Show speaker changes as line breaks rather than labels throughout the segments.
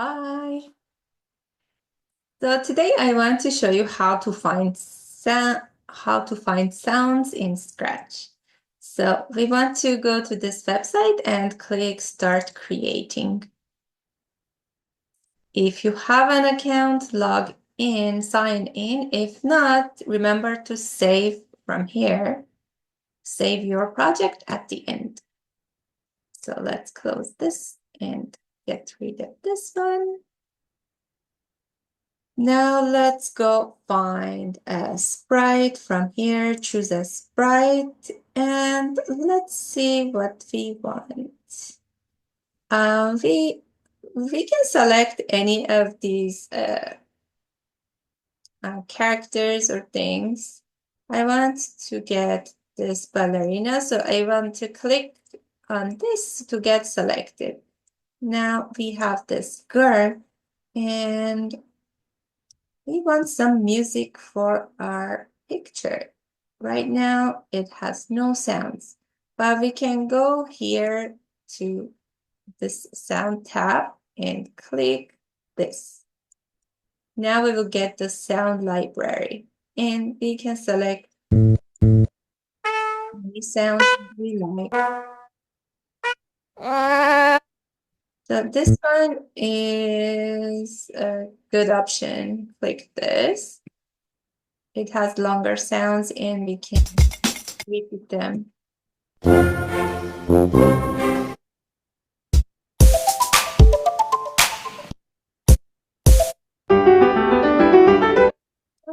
Hi. So today I want to show you how to find sounds in Scratch. So we want to go to this website and click Start Creating. If you have an account, log in, sign in. If not, remember to save from here. Save your project at the end. So let's close this and get rid of this one. Now let's go find a sprite from here, choose a sprite, and let's see what we want. We can select any of these characters or things. I want to get this ballerina, so I want to click on this to get selected. Now we have this girl, and we want some music for our picture. Right now, it has no sounds, but we can go here to this sound tab and click this. Now we will get the sound library, and we can select any sound we like. So this one is a good option. Click this. It has longer sounds and we can repeat them. I'm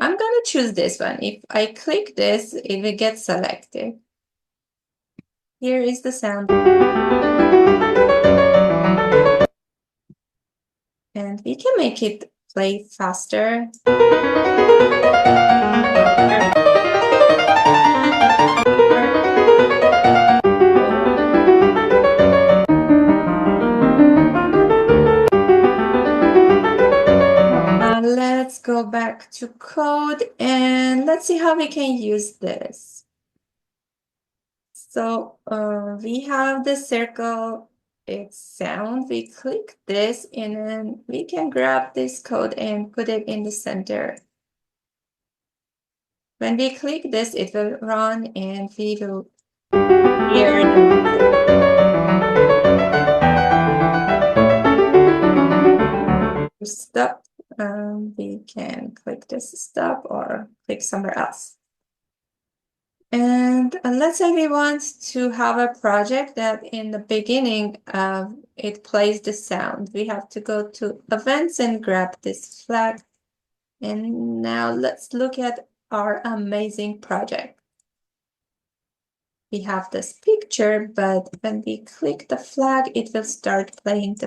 gonna choose this one. If I click this, it will get selected. Here is the sound. And we can make it play faster. Let's go back to code and let's see how we can use this. So we have the circle, it's sound. We click this and then we can grab this code and put it in the center. When we click this, it will run and we will hear the music. To stop, we can click this stop or click somewhere else. And let's say we want to have a project that in the beginning it plays the sound. We have to go to events and grab this flag. And now let's look at our amazing project. We have this picture, but when we click the flag, it will start playing the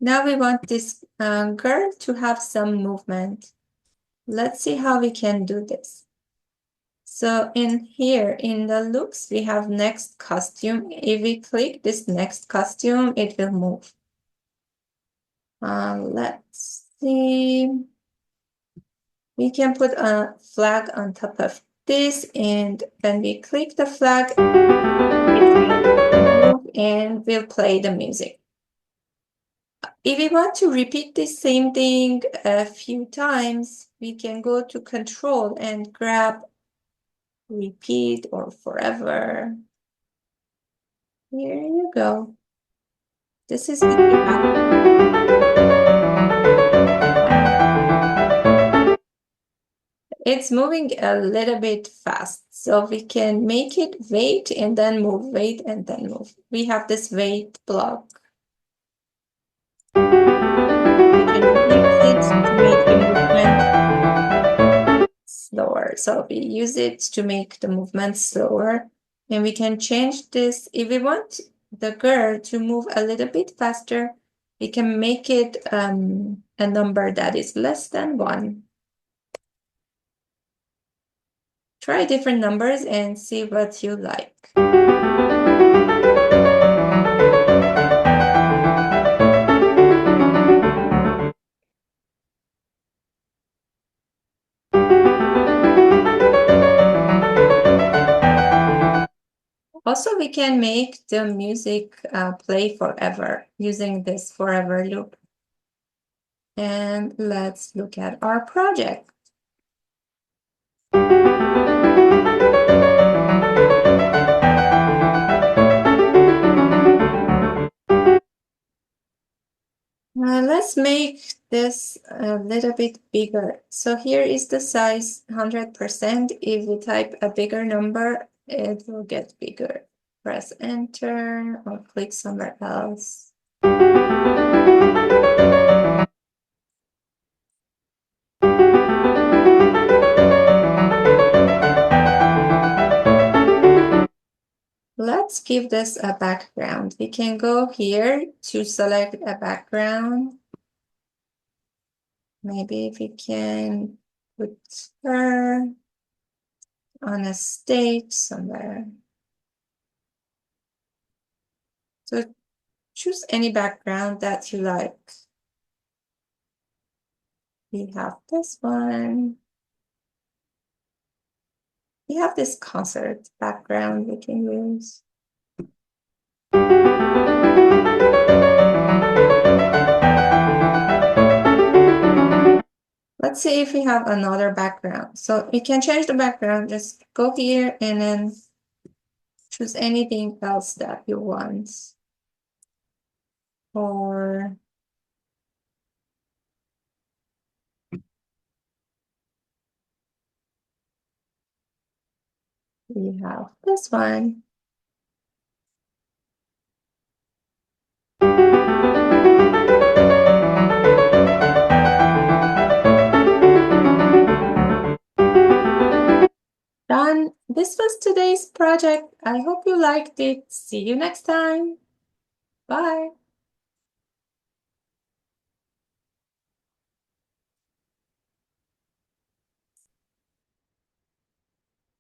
Now we want this girl to have some movement. Let's see how we can do this. So in here, in the looks, we have next costume. If we click this next costume, it will move. Let's see. We can put a flag on top of this, and when we click the flag, it will move and will play the music. If we want to repeat the same thing a few times, we can go to Control and grab Repeat or Forever. Here you go. This is what we have. It's moving a little bit fast, so we can make it wait and then move, wait and then move. We have this wait block. We can use it to make the movement slower. So we use it to make the movement slower. And we can change this. If we want the girl to move a little bit faster, we can make it a number that is less than 1. Try different numbers and see what you like. Also, we can make the music play forever using this forever loop. And let's look at our project. Let's make this a little bit bigger. So here is the size 100%. If we type a bigger number, it will get bigger. Press enter or click somewhere else. Let's give this a background. We can go here to select a background. Maybe we can put her on a stage somewhere. So choose any background that you like. We have this one. We have this concert background we can use. Let's see if we have another background. So we can change the background. Just go here and then choose anything else that you want. Or we have this one. Done. This was today's project. I hope you liked it. See you next time. Bye.